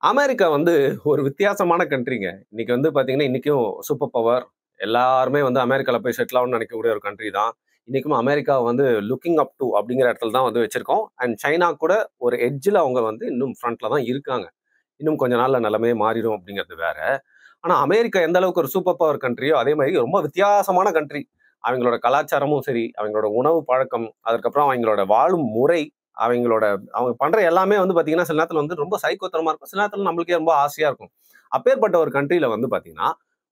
America வந்து ஒரு வித்தியாசமான கண்ட்ரிங்க. இன்னைக்கு வந்து பார்த்தீங்கன்னா, இன்னைக்கும் சூப்பர் பவர். எல்லாருமே வந்து அமெரிக்கால போய் செட்டில் ஆகணும்னு நினைக்கக்கூடிய ஒரு கண்ட்ரி தான். இன்னைக்கும் அமெரிக்காவ வந்து லுக்கிங் அப் டூ அப்படிங்கிற இடத்துல தான் வந்து வச்சிருக்கோம். அண்ட் சைனா கூட ஒரு எட்ஜ்ல அவங்க வந்து இன்னும் ஃப்ரண்ட்ல தான் இருக்காங்க. இன்னும் கொஞ்ச நாள்ல நிலைமையே மாறிடும் அப்படிங்கிறது வேற. ஆனா அமெரிக்கா எந்த அளவுக்கு ஒரு சூப்பர் பவர் கண்ட்ரியோ, அதே மாரி ரொம்ப வித்தியாசமான கண்ட்ரி. அவங்களோட கலாச்சாரமும் சரி, அவங்களோட உணவு பழக்கம், அதுக்கப்புறம் அவங்களோட வாழும் முறை, அவங்களோட அவங்க பண்ற எல்லாமே வந்து பார்த்தீங்கன்னா, சில நேரத்துல வந்து ரொம்ப சைக்கோத்தனமா இருக்கும். சில நேரத்துல நம்மளுக்கே ரொம்ப ஆசையா இருக்கும். அப்பேற்பட்ட ஒரு கண்ட்ரில வந்து பார்த்தீங்கன்னா,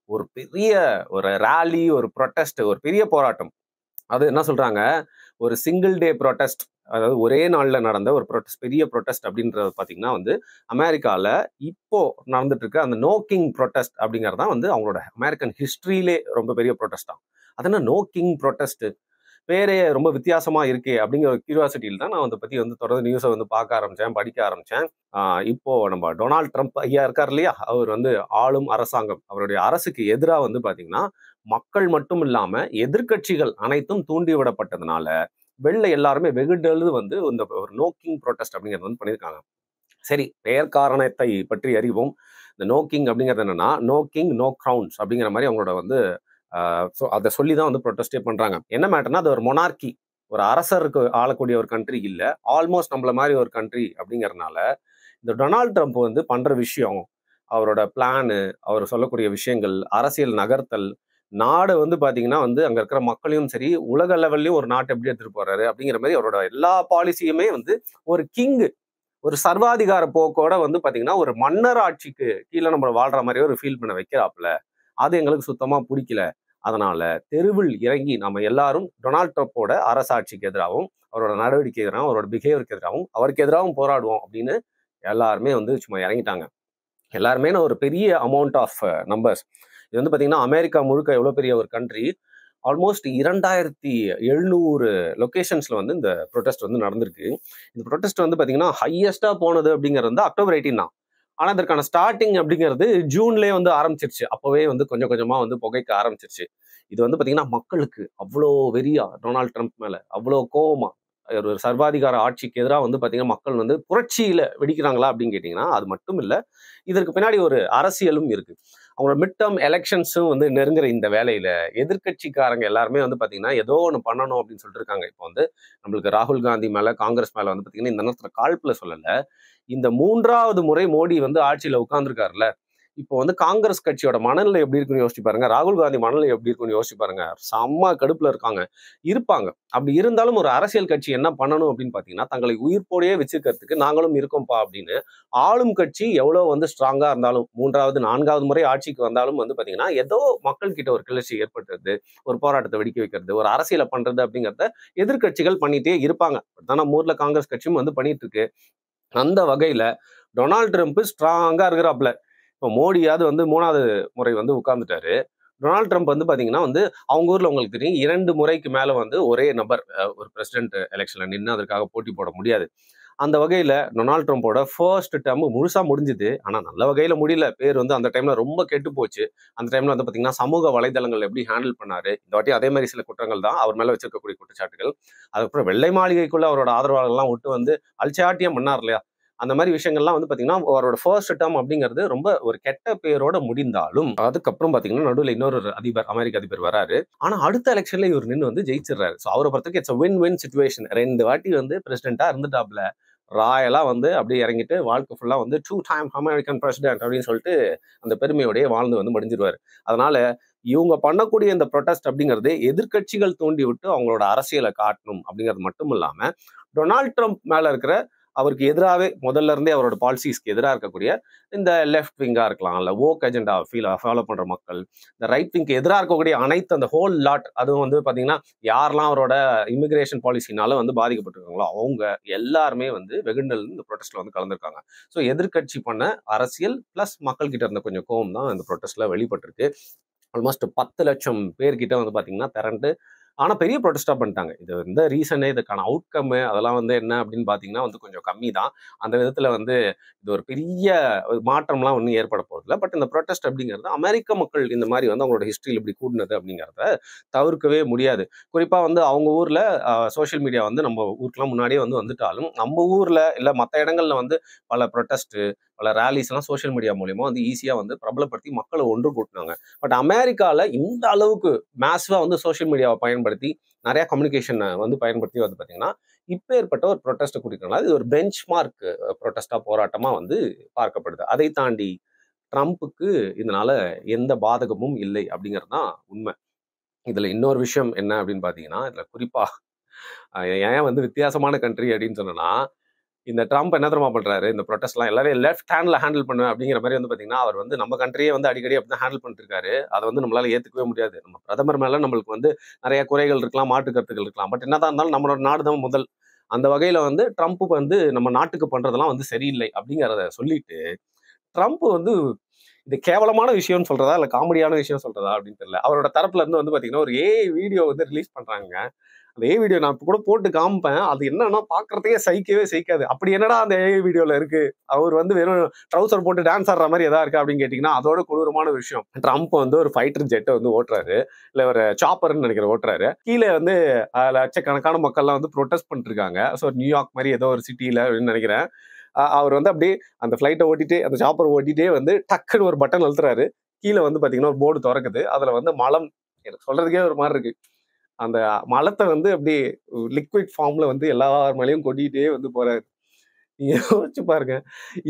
ஒரு பெரிய ஒரு ராலி, ஒரு புரொட்டஸ்ட், ஒரு பெரிய போராட்டம். அது என்ன சொல்றாங்க, ஒரு சிங்கிள் டே புரொட்டஸ்ட். அதாவது ஒரே நாள்ல நடந்த ஒரு புரொட்டஸ்ட், பெரிய புரொட்டஸ்ட் அப்படின்றது பார்த்தீங்கன்னா வந்து, அமெரிக்கால இப்போ நடந்துட்டு இருக்க அந்த நோ கிங் புரொட்டஸ்ட் அப்படிங்கிறது தான் வந்து அவங்களோட அமெரிக்கன் ஹிஸ்டரியிலே ரொம்ப பெரிய புரொட்டஸ்டாம். அது என்ன நோ கிங் புரொட்டஸ்ட்? பேரே ரொம்ப வித்தியாசமா இருக்கே அப்படிங்கிற ஒரு கியூரியாசிட்டியில தான் நான் அத பத்தி வந்து தொடர்ந்து நியூஸ வந்து பார்க்க ஆரம்பிச்சேன், படிக்க ஆரம்பிச்சேன். இப்போ நம்ம டொனால்ட் ட்ரம்ப் ஐயா இருக்கார் இல்லையா? அவர் வந்து ஆளும் அரசாங்கம், அவருடைய அரசுக்கு எதிரா வந்து பார்த்தீங்கன்னா, மக்கள் மட்டும் இல்லாம எதிர்க்கட்சிகள் அனைத்தும் தூண்டி விடப்பட்டதுனால, வெளில எல்லாருமே வெகுண்டெழுது வந்து இந்த ஒரு நோ கிங் புரொட்டஸ்ட் அப்படிங்கிறது வந்து பண்ணியிருக்காங்க. சரி, பெயர் காரணத்தை பற்றி அறிவோம். இந்த நோ கிங் அப்படிங்கிறது என்னன்னா, நோ கிங், நோ கிரவுன்ஸ் அப்படிங்கிற மாரி அவங்களோட வந்து அத சொல்லி தான் வந்து புரொட்டஸ்டே பண்றாங்க. என்ன மேட்டர்னா, அது ஒரு மொனார்கி. ஒரு அரசருக்கு ஆளக்கூடிய ஒரு கண்ட்ரி இல்ல. ஆல்மோஸ்ட் நம்மள மாரி ஒரு கண்ட்ரி அப்படிங்கிறனால, இந்த டொனால்ட் ட்ரம்ப் வந்து பண்ற விஷயம், அவரோட பிளானு, அவர் சொல்லக்கூடிய விஷயங்கள், அரசியல் நகர்த்தல், நாடு வந்து பார்த்தீங்கன்னா வந்து அங்க இருக்கிற மக்களையும் சரி, உலக லெவல்லயும் ஒரு நாட்ட எப்படி எடுத்துட்டு போறாரு அப்படிங்கிற மாரி அவரோட எல்லா பாலிசியுமே வந்து ஒரு கிங், ஒரு சர்வாதிகார போக்கோட வந்து பார்த்தீங்கன்னா, ஒரு மன்னர் ஆட்சிக்கு கீழ நம்ம வாழ்ற மாரியே ஒரு ஃபீல் பண்ண வைக்கிறாப்ல. அது எங்களுக்கு சுத்தமா புடிக்கல. அதனால தெருவில் இறங்கி நாம எல்லாரும் டொனால்ட் ட்ரம்ப்போட அரசாட்சிக்கு எதிராவும், அவரோட நடவடிக்கைக்கு எதிராவும், அவரோட பிஹேவியருக்கு எதிராவும், அவருக்கு எதிராவும் போராடுவோம் அப்படின்னு எல்லாருமே வந்து சும்மா இறங்கிட்டாங்க. எல்லாருமே ஒரு பெரிய அமௌண்ட் ஆஃப் நம்பர்ஸ். இது வந்து பார்த்தீங்கன்னா, அமெரிக்கா முழுக்க எவ்வளோ பெரிய ஒரு கண்ட்ரி. ஆல்மோஸ்ட் 2700 லொகேஷன்ஸ்ல வந்து இந்த புரொட்டஸ்ட் வந்து நடந்திருக்கு. இந்த புரொட்டஸ்ட் வந்து பார்த்தீங்கன்னா, ஹையஸ்ட்டா போனது அப்படிங்கிறது வந்து அக்டோபர் 18 தான். ஆனா, இதற்கான ஸ்டார்ட்டிங் அப்படிங்கிறது ஜூன்லயே வந்து ஆரம்பிச்சிருச்சு. அப்பவே வந்து கொஞ்சம் கொஞ்சமா வந்து புகைக்க ஆரம்பிச்சிருச்சு. இது வந்து பார்த்தீங்கன்னா, மக்களுக்கு அவ்ளோ வெறியா டொனால்ட் ட்ரம்ப் மேல, அவ்ளோ கோவமா, ஒரு சர்வாதிகார ஆட்சிக்கு எதிரா வந்து பார்த்தீங்கன்னா, மக்கள் வந்து புரட்சியில வெடிக்கிறாங்களா அப்படின்னு கேட்டீங்கன்னா, அது மட்டும் இல்ல. இதற்கு பின்னாடி ஒரு அரசியலும் இருக்கு. அவங்களோட மிட் டெர்ம் எலெக்ஷன்ஸும் வந்து நெருங்குற இந்த வேளையில, எதிர்க்கட்சிக்காரங்க எல்லாருமே வந்து பார்த்தீங்கன்னா, ஏதோ ஒண்ணு பண்ணணும் அப்படின்னு சொல்லிட்டு இருக்காங்க. இப்போ வந்து நம்மளுக்கு ராகுல் காந்தி மேல, காங்கிரஸ் மேல வந்து பார்த்தீங்கன்னா, இந்த நேரத்துல காழ்ப்புல சொல்லல. இந்த 3வது முறை மோடி வந்து ஆட்சியில உட்கார்ந்திருக்காருல்ல, இப்போ வந்து காங்கிரஸ் கட்சியோட மனநிலை எப்படி இருக்குன்னு யோசிச்சு பாருங்க. ராகுல் காந்தி மனநிலை எப்படி இருக்குன்னு யோசிச்சு பாருங்க. செம்ம கடுப்புல இருக்காங்க. இருப்பாங்க. அப்படி இருந்தாலும் ஒரு அரசியல் கட்சி என்ன பண்ணணும் அப்படின்னு பார்த்தீங்கன்னா, தங்களை உயிர்ப்போடயே வச்சுக்கிறதுக்கு நாங்களும் இருக்கோம்ப்பா அப்படின்னு, ஆளும் கட்சி எவ்வளோ வந்து ஸ்ட்ராங்கா இருந்தாலும் 3வது, 4வது முறை ஆட்சிக்கு வந்தாலும் வந்து பார்த்தீங்கன்னா, ஏதோ மக்கள் கிட்ட ஒரு கிளர்ச்சி ஏற்படுத்துறது, ஒரு போராட்டத்த வெடிக்க வைக்கிறது, ஒரு அரசியல பண்றது அப்படிங்கிறத எதிர்க்கட்சிகள் பண்ணிட்டே இருப்பாங்க. அப்படித்தான் நம்ம ஊர்ல காங்கிரஸ் கட்சியும் வந்து பண்ணிட்டு இருக்கு. அந்த வகையில டொனால்ட் ட்ரம்ப் ஸ்ட்ராங்கா இருக்கிறாப்ல. இப்போ மோடியாவது வந்து 3வது முறை வந்து உட்கார்ந்துட்டாரு. டொனால்ட் ட்ரம்ப் வந்து பார்த்தீங்கன்னா வந்து, அவங்க ஊர்ல உங்களுக்கு தெரியும் 2 முறைக்கு மேல வந்து ஒரே நபர் ஒரு பிரசிடென்ட் எலெக்ஷன்ல நின்னு அதற்காக போட்டி போட முடியாது. அந்த வகையில டொனால்ட் ட்ரம்போட ஃபர்ஸ்ட் டெர்ம் முழுசா முடிஞ்சுது. ஆனா நல்ல வகையில முடியல. பேர் வந்து அந்த டைம்ல ரொம்ப கெட்டு போச்சு. அந்த டைம்ல வந்து பார்த்தீங்கன்னா, சமூக வலைதளங்கள் எப்படி ஹேண்டில் பண்ணாரு. இந்த வாட்டி அதே மாரி சில குற்றங்கள் தான் அவர் மேல வச்சிருக்கக்கூடிய குற்றச்சாட்டுகள். அதுக்கப்புறம் வெள்ளை மாளிகைக்குள்ள அவரோட ஆதரவாளர்கள்லாம் விட்டு வந்து அல்சாட்டியம் பண்ணார் இல்லையா? அந்த மாரி விஷயங்கள்லாம் வந்து பார்த்தீங்கன்னா, அவரோட ஃபர்ஸ்ட் டெர்ம் அப்படிங்கிறது ரொம்ப ஒரு கெட்ட பேரோட முடிந்தாலும், அதுக்கப்புறம் பார்த்தீங்கன்னா, நடுவுல இன்னொரு அதிபர், அமெரிக்க அதிபர் வராரு. ஆனா அடுத்த எலக்ஷன்ல இவர் நின்னு வந்து ஜெயிச்சிடுறாரு. ஸோ அவர பொறுத்தவரைக்கும் இட்ஸ் வின் வின் சிச்சுவேஷன். 2 வாட்டி வந்து பிரசிடென்ட்டா இருந்துட்டாப்ல. ராயலா வந்து அப்படியே இறங்கிட்டு வாழ்க்கை ஃபுல்லா வந்து 2 டைம் அமெரிக்கன் பிரசிடென்ட் அப்படின்னு சொல்லிட்டு அந்த பெருமையோடயே வாழ்ந்து வந்து முடிஞ்சிருவாரு. அதனால இவங்க பண்ணக்கூடிய இந்த புரொட்டஸ்ட் அப்படிங்கிறது எதிர்க்கட்சிகள் தூண்டி விட்டு அவங்களோட அரசியல காட்டணும் அப்படிங்கிறது மட்டும் இல்லாம, டொனால்ட் ட்ரம்ப் மேல இருக்கிற அவருக்கு எதிராவே முதல்ல இருந்தே அவரோட பாலிசிஸ்க்கு எதிரா இருக்கக்கூடிய இந்த லெஃப்ட் விங்கா இருக்கலாம், இல்ல வோக் அஜெண்டா ஃபாலோ பண்ற மக்கள், இந்த ரைட் விங்க்கு எதிரா இருக்கக்கூடிய அனைத்து அந்த ஹோல் லாட், அதுவும் வந்து பாத்தீங்கன்னா யாரெல்லாம் அவரோட இமிகிரேஷன் பாலிசினால வந்து பாதிக்கப்பட்டிருக்காங்களோ அவங்க எல்லாருமே வந்து வெகுண்டல் இந்த ப்ரொடெஸ்ட்ல வந்து கலந்துருக்காங்க. ஸோ எதிர்க்கட்சி பண்ண அரசியல் பிளஸ் மக்கள் கிட்ட இருந்த கொஞ்சம் கோவம் தான் இந்த ப்ரொடெஸ்ட்ல வெளிப்பட்டிருக்கு. ஆல்மோஸ்ட் 10,00,000 பேர்கிட்ட வந்து பாத்தீங்கன்னா திரண்டு, ஆனா பெரிய ப்ரொடெஸ்டா பண்ணிட்டாங்க. இது இந்த ரீசனு, இதுக்கான அவுட்கம் அதெல்லாம் வந்து என்ன அப்படின்னு பாத்தீங்கன்னா வந்து கொஞ்சம் கம்மி தான். அந்த விதத்துல வந்து இது ஒரு பெரிய ஒரு மாற்றம்லாம் ஒன்றும் ஏற்பட போறதில்ல. பட் இந்த ப்ரொடெஸ்ட் அப்படிங்கிறது அமெரிக்க மக்கள் இந்த மாதிரி வந்து அவங்களோட ஹிஸ்டரியில் இப்படி கூடினது அப்படிங்கிறத தவிர்க்கவே முடியாது. குறிப்பா வந்து அவங்க ஊர்ல சோஷியல் மீடியா வந்து நம்ம ஊருக்குலாம் முன்னாடியே வந்து வந்துட்டாலும், நம்ம ஊர்ல இல்ல மத்த இடங்கள்ல வந்து பல ப்ரொடெஸ்ட், பல ரேலிஸ்லாம் சோஷியல் மீடியா மூலியமா வந்து ஈஸியா வந்து பிரபலப்படுத்தி மக்களை ஒன்று கூட்டினாங்க. பட் அமெரிக்கால இந்த அளவுக்கு மேசிவா வந்து சோஷியல் மீடியாவை பயன்படுத்தி நிறைய கம்யூனிகேஷனை வந்து பயன்படுத்தி வந்து பார்த்தீங்கன்னா, இப்பேற்பட்ட ஒரு ப்ரொட்டஸ்ட்டை கூட்டியிருக்காங்க. இது ஒரு பெஞ்ச் மார்க் ப்ரொட்டஸ்டா போராட்டமா வந்து பார்க்கப்படுது. அதை தாண்டி ட்ரம்ப்புக்கு இதனால எந்த பாதகமும் இல்லை அப்படிங்கிறது தான் உண்மை. இதுல இன்னொரு விஷயம் என்ன அப்படின்னு பார்த்தீங்கன்னா, இதுல குறிப்பா ஏன் வந்து வித்தியாசமான கண்ட்ரி அப்படின்னு சொன்னேன்னா, இந்த ட்ரம்ப் என்ன தெரியுமா பண்றாரு? இந்த ப்ரொட்டஸ்ட்லாம் எல்லாரையும் லெஃப்ட் ஹேண்ட்ல ஹேண்டில் பண்ணுவேன் அப்படிங்கிற மாரி வந்து பார்த்தீங்கன்னா, அவர் வந்து நம்ம கண்ட்ரியே வந்து அடிக்கடி அப்படிதான் ஹேண்டில் பண்ணிட்டு இருக்காரு. அத வந்து நம்மளால ஏத்துக்கவே முடியாது. நம்ம பிரதமர் மேல நம்மளுக்கு வந்து நெறைய குறைகள் இருக்கலாம், மாற்று கருத்துக்கள் இருக்கலாம். பட் என்னதான் இருந்தாலும் நம்மளோட நாடு தான் முதல். அந்த வகையில வந்து ட்ரம்ப் வந்து நம்ம நாட்டுக்கு பண்றதெல்லாம் வந்து சரியில்லை அப்படிங்கிறத சொல்லிட்டு, ட்ரம்ப் வந்து இது கேவலமான விஷயம்னு சொல்றதா, இல்ல காமெடியான விஷயம் சொல்றதா அப்படின்னு தெரியல. அவரோட தரப்புல இருந்து வந்து பார்த்தீங்கன்னா, ஒரு ஏஐ வீடியோ வந்து ரிலீஸ் பண்றாங்க. அந்த ஏஐ வீடியோ நான் இப்ப கூட போட்டு காமிப்பேன். அது என்னன்னா பார்க்கறதுக்கே சகிக்கவே சகிக்காது. அப்படி என்னடா அந்த ஏஐ வீடியோல இருக்கு? அவர் வந்து வெறும் ட்ரவுசர் போட்டு டான்ஸ் ஆடுற மாரி எதா இருக்கா அப்படின்னு கேட்டீங்கன்னா, அதோட கொடூரமான விஷயம். ட்ரம்ப் வந்து ஒரு ஃபைட்டர் ஜெட்ட வந்து ஓட்டுறாரு. இல்ல ஒரு சாப்பர்ன்னு நினைக்கிறேன் ஓட்டுறாரு. கீழ வந்து லட்சக்கணக்கான மக்கள்லாம் வந்து புரொட்டஸ்ட் பண்ணிட்டு இருக்காங்க. ஸோ நியூயார்க் மாரி ஏதோ ஒரு சிட்டில அப்படின்னு நினைக்கிறேன். அவர் வந்து அப்படியே அந்த ஃப்ளைட்டை ஓட்டிட்டே அந்த சாப்பர் ஓட்டிட்டே வந்து டக்குன்னு ஒரு பட்டன் அழுத்துறாரு. கீழ வந்து பார்த்தீங்கன்னா, ஒரு போர்டு தொறக்குது. அதுல வந்து மலம் எனக்கு சொல்றதுக்கே ஒரு மாரி இருக்கு. அந்த மலத்த வந்து அப்படியே லிக்விட் ஃபார்ம்ல வந்து எல்லார் மேலயும் கொட்டிட்டே வந்து போறாரு. நீங்க யோசிச்சு பாருங்க.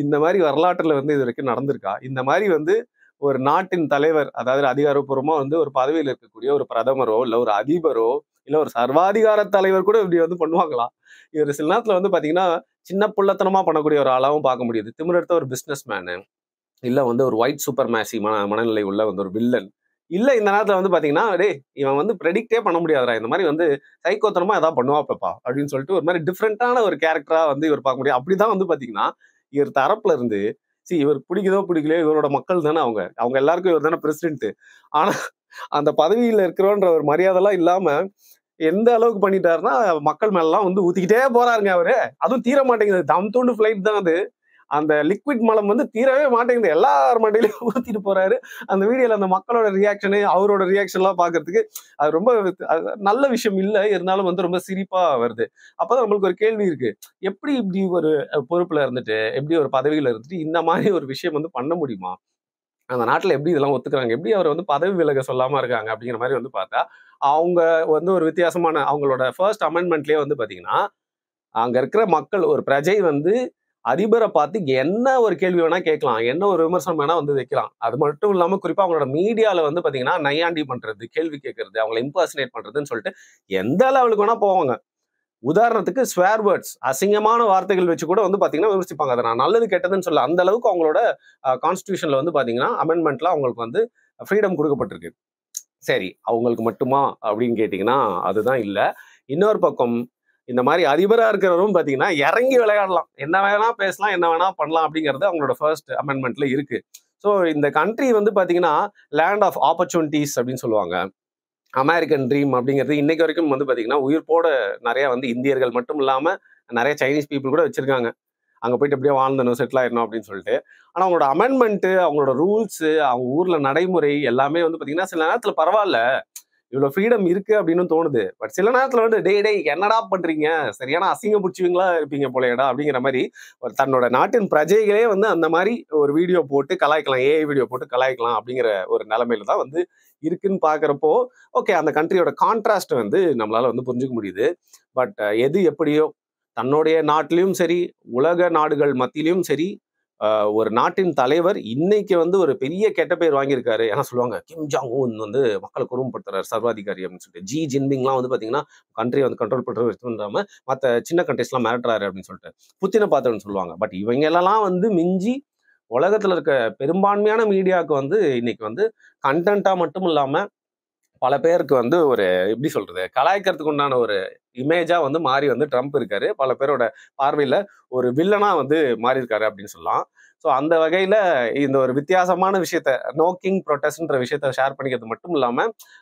இந்த மாரி வரலாற்றுல வந்து இதுவரைக்கும் நடந்திருக்கா? இந்த மாரி வந்து ஒரு நாட்டின் தலைவர், அதாவது அதிகாரப்பூர்வமா வந்து ஒரு பதவியில இருக்கக்கூடிய ஒரு பிரதமரோ, இல்ல ஒரு அதிபரோ, இல்ல ஒரு சர்வாதிகார தலைவர் கூட இப்படி வந்து பண்ணுவாங்களா? இவரு சில நேரத்துல வந்து பாத்தீங்கன்னா, சின்ன புள்ளத்தனமா பண்ணக்கூடிய ஒரு ஆளாவும் பார்க்க முடியுது. திமிரெடுத்த ஒரு பிசினஸ் மேனு, இல்ல வந்து ஒரு ஒயிட் சூப்பர் மேசி மனநிலை உள்ள வந்து ஒரு வில்லன். இல்ல இந்த நேரத்துல வந்து பாத்தீங்கன்னா, "டேய் இவன் வந்து பிரெடிக்ட்டே பண்ண முடியாதுடா. இந்த மாரி வந்து சைக்கோத்தனமா ஏதாவது பண்ணுவாப்லப்பா" அப்படின்னு சொல்லிட்டு ஒரு மாரி டிஃபரண்டான ஒரு கேரக்டரா வந்து இவர் பார்க்க முடியும். அப்படிதான் வந்து பாத்தீங்கன்னா, இவர் தரப்புல இருந்து இவருக்கு பிடிக்குதோ பிடிக்கலையோ இவரோட மக்கள் தானே அவங்க. அவங்க எல்லாருக்கும் இவர் தானே பிரசிடென்ட். ஆனா அந்த பதவியில இருக்கிறோன்ற ஒரு மரியாதைலாம் இல்லாம, எந்த அளவுக்கு பண்ணிட்டாருன்னா, மக்கள் மேலலாம் வந்து ஊத்திக்கிட்டே போறாருங்க அவரு. அதுவும் தீர மாட்டேங்குது. தம் துண்டு ஃப்ளைட் தான் அது. அந்த லிக்விட் மலம் வந்து தீரவே மாட்டேங்குது. எல்லார் மண்டையிலயும் ஊத்திட்டு போறாரு. அந்த வீடியோல அந்த மக்களோட ரியாக்ஷனு, அவரோட ரியாக்ஷன்லாம் பார்க்கறதுக்கு அது ரொம்ப நல்ல விஷயம் இல்ல. இருந்தாலும் வந்து ரொம்ப சிரிப்பா வருது. அப்பதான் நம்மளுக்கு ஒரு கேள்வி இருக்கு. எப்படி இப்படி ஒரு பொறுப்புல இருந்துட்டு, எப்படி ஒரு பதவியில இருந்துட்டு, இந்த மாரி ஒரு விஷயம் வந்து பண்ண முடியுமா? அந்த நாட்டுல எப்படி இதெல்லாம் ஒத்துக்குறாங்க? எப்படி அவர வந்து பதவி விலக சொல்லாம இருக்காங்க? அப்படிங்கிற மாரி வந்து பார்த்தா, அவங்க வந்து ஒரு வித்தியாசமான அவங்களோட ஃபர்ஸ்ட் அமெண்ட்மென்ட்லயே வந்து பார்த்தீங்கன்னா, அங்க இருக்கிற மக்கள் ஒரு பிரஜை வந்து அதிபர பார்த்து என்ன ஒரு கேள்வி வேணா கேட்கலாம். என்ன ஒரு விமர்சனம் வேணா வந்து வைக்கலாம். அது மட்டும் இல்லாம குறிப்பா அவங்களோட மீடியால வந்து பார்த்தீங்கன்னா, நையாண்டி பண்றது, கேள்வி கேட்கறது, அவங்கள இம்பர்சனேட் பண்றதுன்னு சொல்லிட்டு எந்த லெவலுக்கு வேணா போவாங்க. உதாரணத்துக்கு ஸ்வேர் வேர்ட்ஸ் அசிங்கமான வார்த்தைகள் வச்சு கூட வந்து பார்த்தீங்கன்னா விமர்சிப்பாங்க. அத நான் நல்லது கெட்டதுன்னு சொல்லல. அந்த அளவுக்கு அவங்களோட கான்ஸ்டிடியூஷன்ல வந்து பார்த்தீங்கன்னா, அமெண்ட்மென்ட்ல அவங்களுக்கு வந்து ஃப்ரீடம் குடுக்கப்பட்டிருக்கு. சரி, அவங்களுக்கு மட்டுமா அப்படின்னு கேட்டீங்கன்னா, அதுதான் இல்ல. இன்னொரு பக்கம் இந்த மாரி அதிபரா இருக்கிறவரும் பார்த்தீங்கன்னா, இறங்கி விளையாடலாம். என்ன வேணா பேசலாம், என்ன வேணா பண்ணலாம் அப்படிங்கிறது அவங்களோட ஃபர்ஸ்ட் அமெண்ட்மென்ட்ல இருக்கு. ஸோ இந்த கண்ட்ரி வந்து பார்த்தீங்கன்னா, லேண்ட் ஆஃப் ஆப்பர்ச்சுனிட்டீஸ் அப்படின்னு சொல்லுவாங்க. அமெரிக்கன் ட்ரீம் அப்படிங்கிறது இன்னைக்கு வரைக்கும் வந்து பார்த்தீங்கன்னா, உயிர்ப்போட நெறைய வந்து இந்தியர்கள் மட்டும் இல்லாம, நெறைய சைனீஸ் பீப்பிள் கூட வச்சிருக்காங்க. அங்க போயிட்டு எப்படியோ வாழ்ந்துடணும், செட்டில் ஆயிடணும் அப்படின்னு சொல்லிட்டு. ஆனா அவங்களோட அமெண்ட்மென்ட், அவங்களோட ரூல்ஸ், அவங்க ஊர்ல நடைமுறை எல்லாமே வந்து பார்த்தீங்கன்னா, சில நேரத்துல பரவால்ல. இவ்ளோ ஃப்ரீடம் இருக்கு அப்படின்னு தோணுது. பட் சில நேரத்துல வந்து டேய் டேய் என்னடா பண்றீங்க? சரியான அசிங்கம் புடிச்சவங்களா இருப்பீங்க போலயேடா அப்படிங்கிற மாரி ஒரு தன்னோட நாட்டின் பிரஜைகளே வந்து அந்த மாரி ஒரு வீடியோ போட்டு கலாய்க்கலாம். ஏஐ வீடியோ போட்டு கலாய்க்கலாம் அப்படிங்கிற ஒரு நிலைமையில தான் வந்து இருக்குன்னு பார்க்கிறப்போ, ஓகே அந்த கண்ட்ரியோட கான்ட்ராஸ்ட் வந்து நம்மளால வந்து புரிஞ்சுக்க முடியுது. பட் எது எப்படியோ தன்னுடைய நாட்டிலயும் சரி, உலக நாடுகள் மத்தியிலயும் சரி, ஒரு நாட்டின் தலைவர் இன்னைக்கு வந்து ஒரு பெரிய கெட்ட பேர் வாங்கியிருக்காரு. ஏன்னா சொல்லுவாங்க, கிம் ஜாங் உன் வந்து மக்கள கொடுமைப்படுத்துறாரு சர்வாதிகாரி அப்படின்னு சொல்லிட்டு. ஜி ஜின்பிங்லாம் வந்து பார்த்தீங்கன்னா, கண்ட்ரிய வந்து கண்ட்ரோல் பண்றது மட்டும் இல்லாம, மத்த சின்ன கண்ட்ரீஸ்லாம் மிரட்டுறாரு அப்படின்னு சொல்லிட்டு. புத்தின பாத்தவன்னு சொல்லுவாங்க. பட் இவங்களெல்லாம் வந்து மிஞ்சி உலகத்துல இருக்க பெரும்பான்மையான மீடியாவுக்கு வந்து இன்னைக்கு வந்து கன்டென்ட்டா மட்டும் இல்லாம, பல பேருக்கு வந்து ஒரு எப்படி சொல்றது? கலாய்க்கிறதுக்கு உண்டான ஒரு இமேஜா வந்து மாறி வந்து ட்ரம்ப் இருக்காரு. பல பேரோட பார்வையில ஒரு வில்லனா வந்து மாறியிருக்காரு அப்படின்னு சொல்லலாம். ஸோ அந்த வகையில இந்த ஒரு வித்தியாசமான விஷயத்த நோ கிங் புரொட்டஸ்ட்ன்ற விஷயத்த ஷேர் பண்ணிக்கிறது மட்டும் இல்லாம,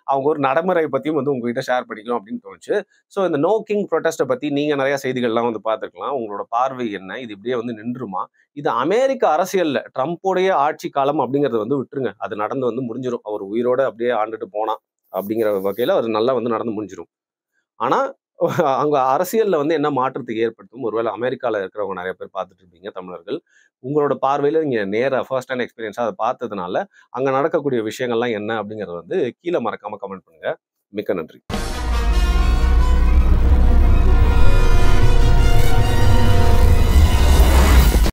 அவங்க ஒரு நடைமுறை பத்தியும் வந்து உங்ககிட்ட ஷேர் பண்ணிக்கணும் அப்படின்னு தோணுச்சு. ஸோ இந்த நோ கிங் புரொட்டஸ்ட்ட பத்தி நீங்க நெறைய செய்திகள்லாம் வந்து பார்த்துருக்கலாம். உங்களோட பார்வை என்ன? இது இப்படியே வந்து நின்றுமா? இது அமெரிக்க அரசியல்ல ட்ரம்ப்புடைய ஆட்சி காலம் அப்படிங்கிறத வந்து விட்டுருங்க. அது நடந்து வந்து முடிஞ்சிரும். அவர் உயிரோட அப்படியே ஆண்டுட்டு போனா. அப்படிங்கிற வகையில அது நல்லா வந்து நடந்து முடிஞ்சிரும். ஆனா, அங்க அரசியல்ல வந்து என்ன மாற்றத்துக்கு ஏற்படுத்தும்? ஒருவேளை அமெரிக்கால இருக்கிறவங்க நெறைய பேர் பார்த்துட்டு இருப்பீங்க தமிழர்கள். உங்களோட பார்வையில நீங்க நேரா ஃபர்ஸ்ட் ஹேண்ட் எக்ஸ்பீரியன்ஸா அத பார்த்ததுனால, அங்க நடக்கக்கூடிய விஷயங்கள்லாம் என்ன அப்படிங்கிறத வந்து கீழ மறக்காம கமெண்ட் பண்ணுங்க. மிக்க நன்றி.